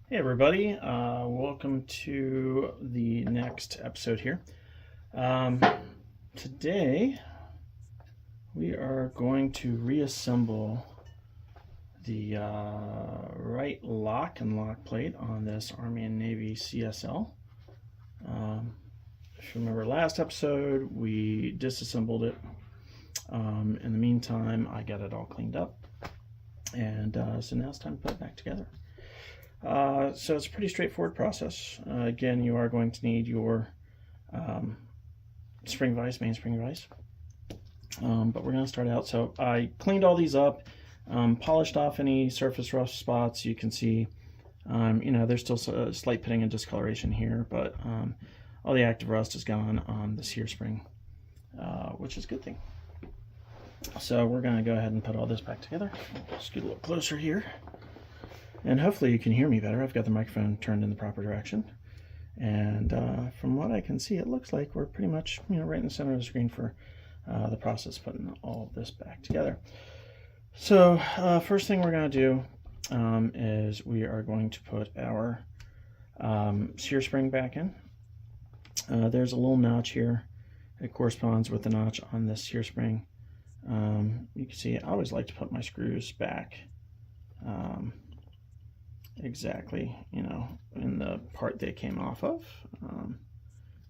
Hey everybody, welcome to the next episode here. Today we are going to reassemble the right lock and lock plate on this Army Navy C.S.L. If you remember last episode, we disassembled it. In the meantime, I got it all cleaned up, and so now it's time to put it back together. So it's a pretty straightforward process. Again, you are going to need your spring vise, main spring vise. But we're going to start out. So I cleaned all these up, polished off any surface rough spots. You can see, there's still a slight pitting and discoloration here, but all the active rust is gone on this here spring, which is a good thing. So we're going to go ahead and put all this back together. Just get a little closer here. And hopefully you can hear me better. I've got the microphone turned in the proper direction. And from what I can see, it looks like we're pretty much right in the center of the screen for the process of putting all of this back together. So first thing we're going to do is we are going to put our sear spring back in. There's a little notch here. It corresponds with the notch on this sear spring. You can see I always like to put my screws back exactly, in the part they came off of.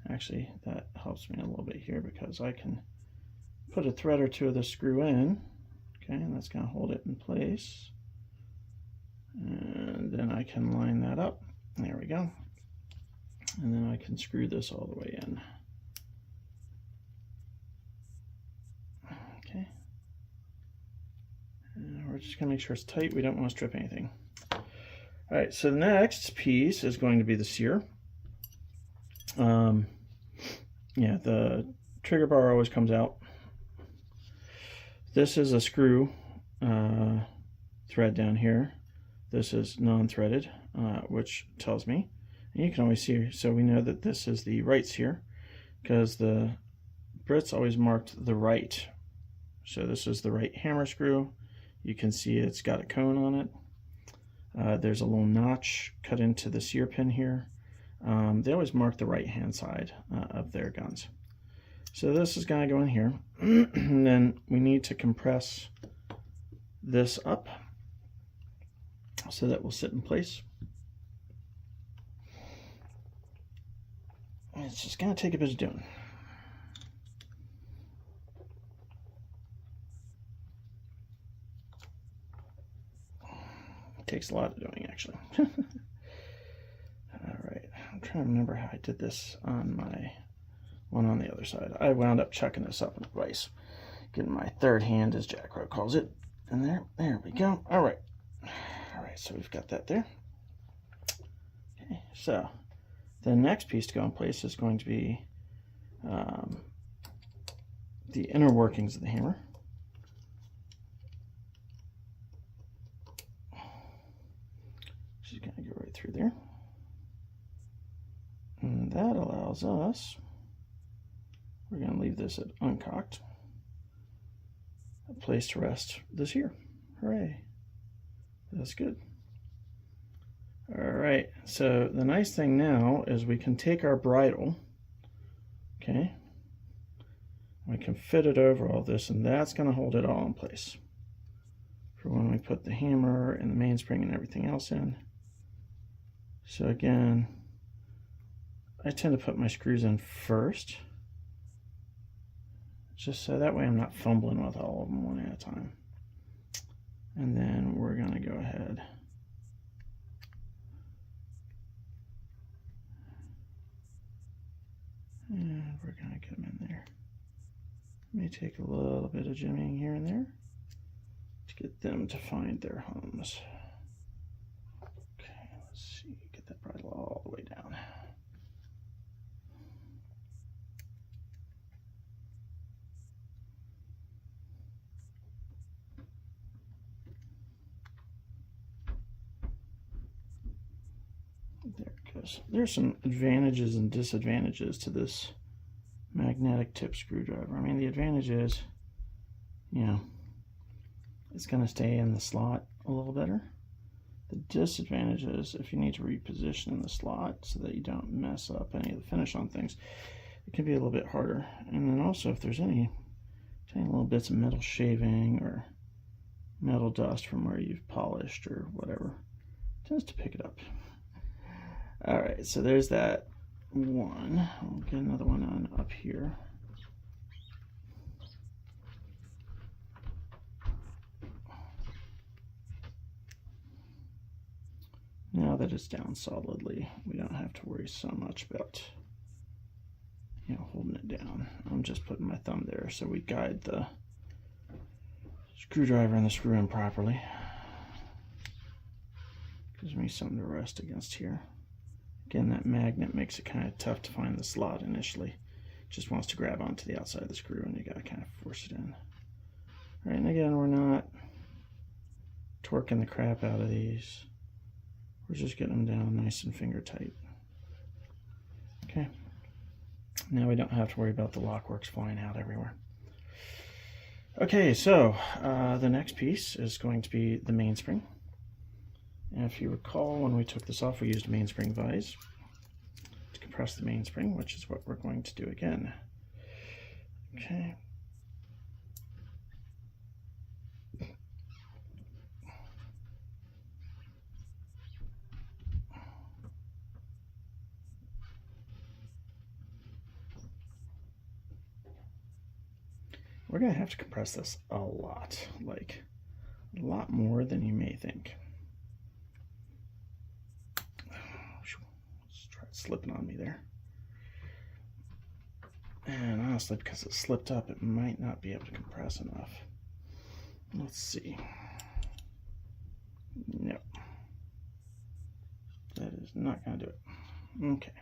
Actually, that helps me a little bit here because I can put a thread or two of the screw in, okay, and that's going to hold it in place. And then I can line that up. There we go. And then I can screw this all the way in. Okay. And we're just going to make sure it's tight. We don't want to strip anything. All right, so the next piece is going to be the sear. The trigger bar always comes out. This is a screw thread down here. This is non-threaded, which tells me, and you can always see, so we know that this is the right sear because the Brits always marked the right. So this is the right hammer screw. You can see it's got a cone on it. There's a little notch cut into the sear pin here. They always mark the right hand side of their guns. So this is going to go in here. And then we need to compress this up so that will sit in place. And it's just going to take a bit of doing. Takes a lot of doing, actually. All right, I'm trying to remember how I did this on my one on the other side. I wound up chucking this up in the vise, getting my third hand, as Jack Rowe calls it. And there we go. All right, so we've got that there. Okay, so the next piece to go in place is going to be the inner workings of the hammer. She's going to go right through there. And that allows us, we're going to leave this at uncocked, a place to rest this here. Hooray. That's good. All right, so the nice thing now is we can take our bridle, okay, we can fit it over all this, and that's going to hold it all in place for when we put the hammer and the mainspring and everything else in. So again, I tend to put my screws in first, just so that way I'm not fumbling with all of them one at a time. And then we're going to go ahead and we're going to get them in there. May take a little bit of jimmying here and there to get them to find their homes. Okay, let's see, get that bridle all the way down. There it goes. There's some advantages and disadvantages to this magnetic tip screwdriver. I mean, the advantage is, it's going to stay in the slot a little better. The disadvantage is if you need to reposition the slot so that you don't mess up any of the finish on things, it can be a little bit harder. And then also if there's any tiny little bits of metal shaving or metal dust from where you've polished or whatever, it tends to pick it up. All right, so there's that one. We'll get another one on up here. Now that it's down solidly, we don't have to worry so much about, holding it down. I'm just putting my thumb there so we guide the screwdriver and the screw in properly. Gives me something to rest against here. Again, that magnet makes it kind of tough to find the slot initially. It just wants to grab onto the outside of the screw and you gotta kind of force it in. All right, and again, we're not torquing the crap out of these. We're just getting them down nice and finger tight. Okay. Now we don't have to worry about the lock works flying out everywhere. Okay, so the next piece is going to be the mainspring. And if you recall, when we took this off, we used a mainspring vise to compress the mainspring, which is what we're going to do again. Okay. We're going to have to compress this a lot, like a lot more than you may think. Let's try slipping on me there. And honestly, because it slipped up, it might not be able to compress enough. Let's see. No. That is not going to do it. Okay.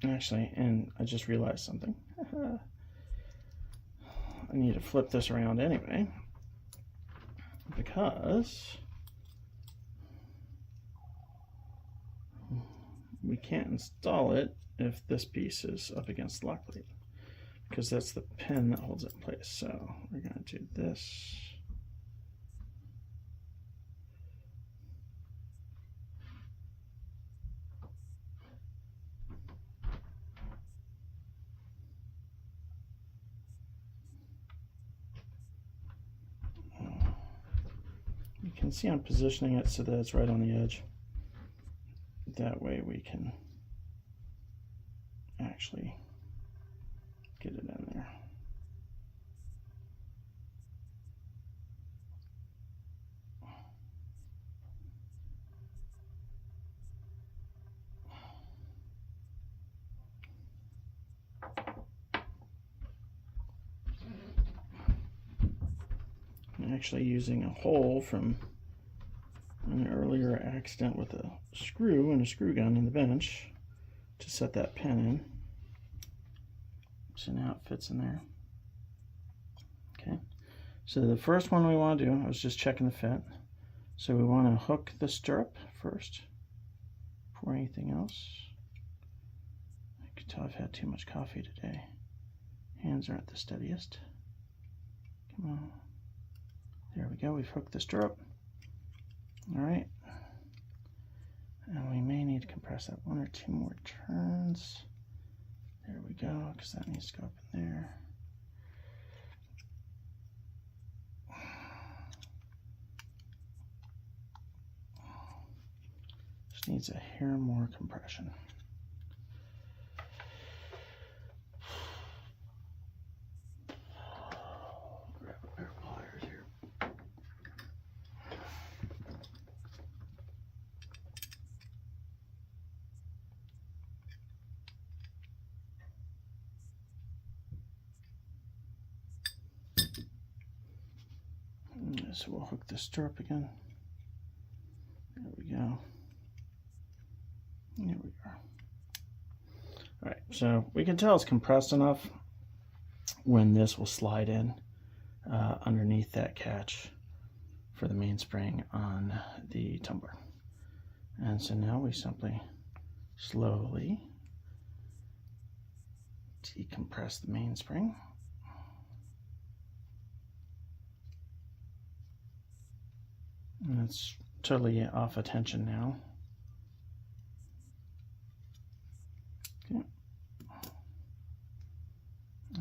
Actually, and I just realized something. I need to flip this around anyway, because we can't install it if this piece is up against the lock plate, because that's the pin that holds it in place. So we're going to do this. You can see I'm positioning it so that it's right on the edge. That way we can actually get it in there. I'm actually using a hole from an earlier accident with a screw and a screw gun in the bench to set that pin in. So now it fits in there. Okay, so the first one we want to do, I was just checking the fit. So we want to hook the stirrup first before anything else. I can tell I've had too much coffee today. Hands aren't the steadiest. Come on. There we go, we've hooked the stirrup. All right. And we may need to compress that 1 or 2 more turns. There we go, because that needs to go up in there. Just needs a hair more compression. Grab a pair of pliers here. So we'll hook the stirrup again. There we go. There we are. All right, so we can tell it's compressed enough when this will slide in underneath that catch for the mainspring on the tumbler. And so now we simply slowly decompress the mainspring. And it's totally off attention now. Okay.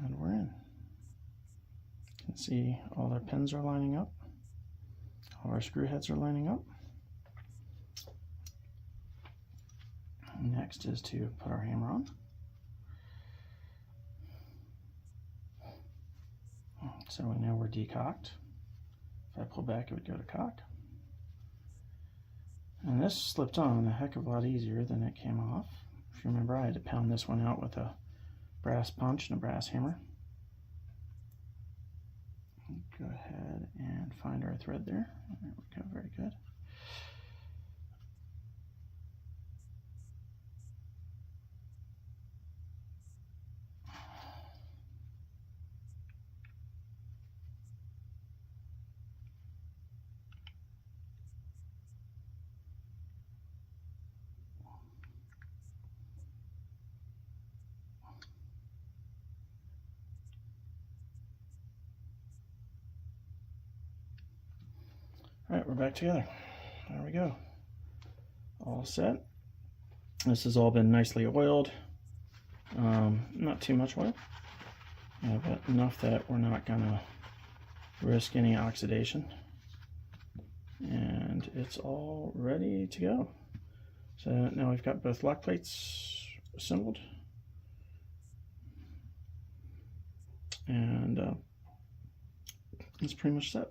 And we're in. You can see all our pins are lining up. All our screw heads are lining up. Next is to put our hammer on. So we know we're decocked. If I pull back, it would go to cock. And this slipped on a heck of a lot easier than it came off. If you remember, I had to pound this one out with a brass punch and a brass hammer. Go ahead and find our thread there. There we go, very good. All right, we're back together. There we go. All set. This has all been nicely oiled. Not too much oil, but enough that we're not gonna risk any oxidation. And it's all ready to go. So now we've got both lock plates assembled. And it's pretty much set.